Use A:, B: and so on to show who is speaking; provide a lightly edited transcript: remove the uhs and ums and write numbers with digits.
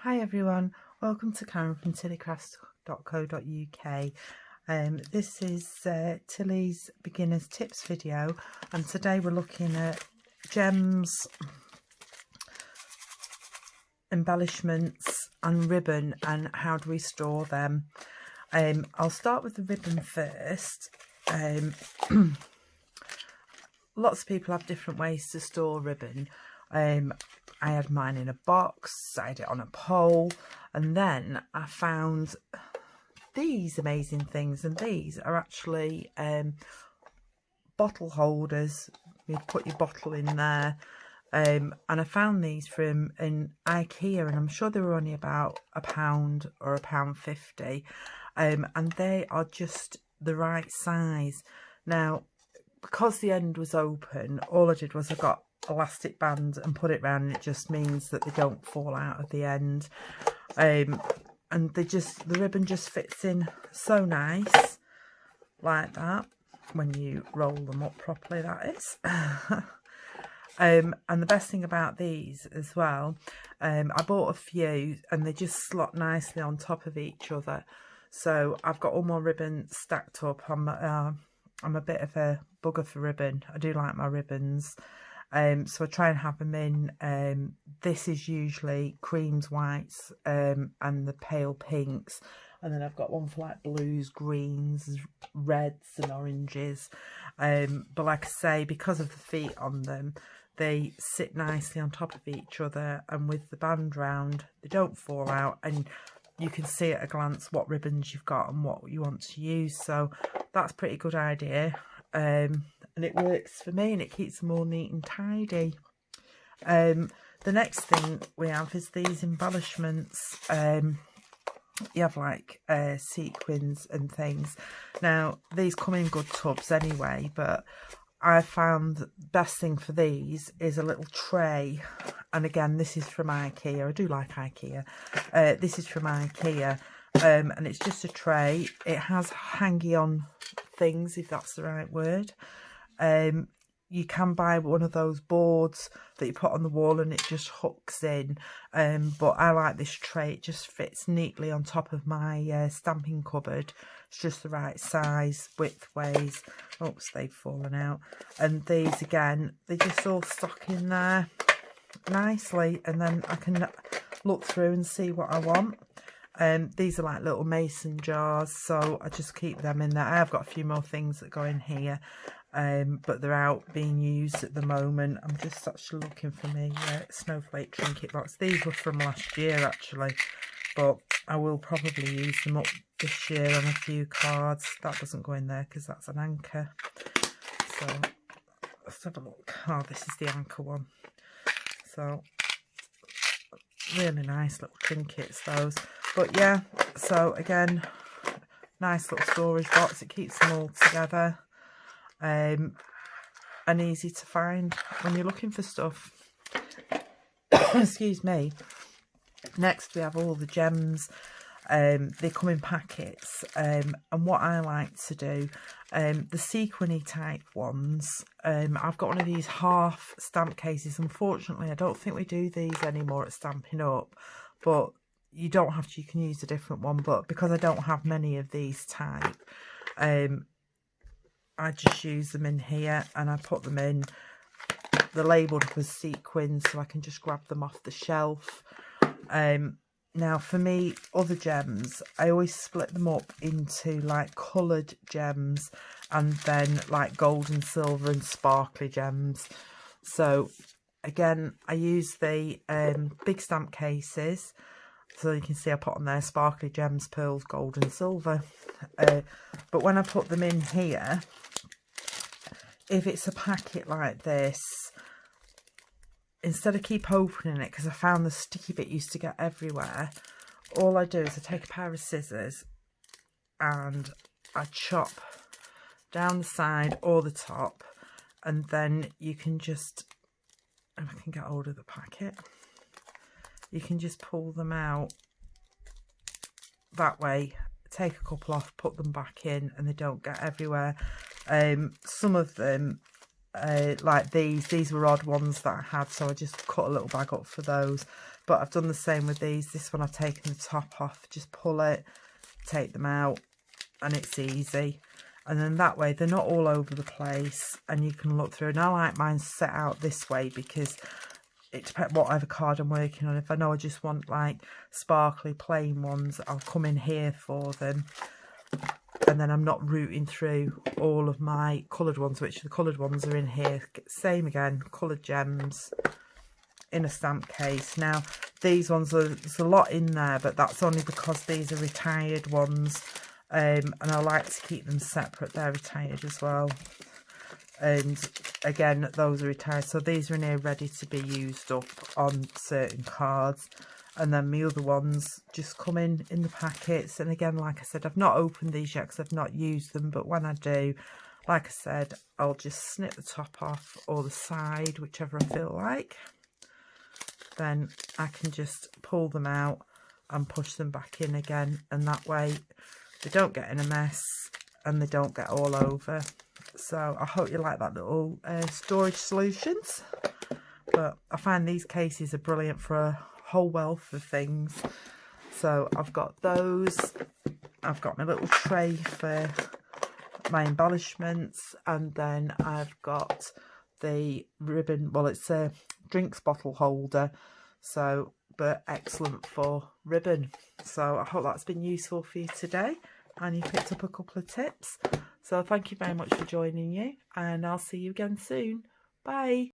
A: Hi everyone, welcome to Karen from tilleycrafts.co.uk. This is Tilley's beginners tips video, and today we're looking at gems, embellishments and ribbon and how do we store them. I'll start with the ribbon first. Lots of people have different ways to store ribbon. I had mine in a box, I had it on a pole, and then I found these amazing things, and these are actually bottle holders. You put your bottle in there, and I found these from in IKEA, and I'm sure they were only about £1 or £1.50, and they are just the right size. Now, because the end was open, all I did was I got elastic band and put it round, and it just means that they don't fall out of the end, and the ribbon just fits in so nice like that when you roll them up properly, that is. And the best thing about these as well, I bought a few and they just slot nicely on top of each other, so I've got all my ribbon stacked up. I'm a bit of a bugger for ribbon. I do like my ribbons. So I try and have them in, this is usually creams, whites, and the pale pinks, and then I've got one for like blues, greens, reds and oranges, but like I say, because of the feet on them, they sit nicely on top of each other, and with the band round they don't fall out, and you can see at a glance what ribbons you've got and what you want to use. So that's a pretty good idea. And it works for me, and it keeps them all neat and tidy. The next thing we have is these embellishments. You have like sequins and things. Now, these come in good tubs anyway, but I found the best thing for these is a little tray. And again, this is from IKEA. I do like IKEA. This is from IKEA. And it's just a tray. It has hangy on things, if that's the right word. You can buy one of those boards that you put on the wall and it just hooks in, but I like this tray. It just fits neatly on top of my stamping cupboard. It's just the right size, width ways. Oops, they've fallen out. And these again, they just all stock in there nicely, and then I can look through and see what I want. These are like little mason jars, so I just keep them in there. I have got a few more things that go in here, but they're out being used at the moment. I'm just actually looking for me snowflake trinket box. These were from last year actually, but I will probably use them up this year on a few cards. That doesn't go in there because that's an anchor. So let's have a look. Oh, this is the anchor one. So really nice little trinkets, those. But yeah, so again, nice little storage box. It keeps them all together, and easy to find when you're looking for stuff. Excuse me. Next we have all the gems. They come in packets, and what I like to do, the sequiny type ones, I've got one of these half stamp cases. Unfortunately, I don't think we do these anymore at Stampin' Up, but you don't have to, you can use a different one. But because I don't have many of these type, I just use them in here, and I put them in. They're labelled with sequins, so I can just grab them off the shelf. Now for me, other gems, I always split them up into like coloured gems and then like gold and silver and sparkly gems. So again, I use the big stamp cases. So you can see I put on there sparkly gems, pearls, gold and silver. But when I put them in here, if it's a packet like this, instead of keep opening it, because I found the sticky bit used to get everywhere, all I do is I take a pair of scissors and I chop down the side or the top, and then you can just, if I can get hold of the packet, you can just pull them out that way, take a couple off, put them back in, and they don't get everywhere. Some of them like these were odd ones that I had, so I just cut a little bag up for those. But I've done the same with these. This one I've taken the top off, just pull it, take them out, and it's easy. And then that way they're not all over the place, and you can look through. And I like mine set out this way because it depends whatever card I'm working on. If I know I just want like sparkly plain ones, I'll come in here for them. And then I'm not rooting through all of my coloured ones, which the coloured ones are in here. Same again, coloured gems in a stamp case. Now, these ones, there's a lot in there, but that's only because these are retired ones. And I like to keep them separate. They're retired as well. And again, those are retired. So these are in here ready to be used up on certain cards. And then my other ones just come in the packets. And again, like I said, I've not opened these yet because I've not used them. But when I do, like I said, I'll just snip the top off or the side, whichever I feel like. Then I can just pull them out and push them back in again. And that way they don't get in a mess and they don't get all over. So I hope you like that little storage solutions. But I find these cases are brilliant for a whole wealth of things. So I've got those, I've got my little tray for my embellishments, and then I've got the ribbon, well, it's a drinks bottle holder, so but excellent for ribbon. So I hope that's been useful for you today and you picked up a couple of tips. So thank you very much for joining you, and I'll see you again soon. Bye.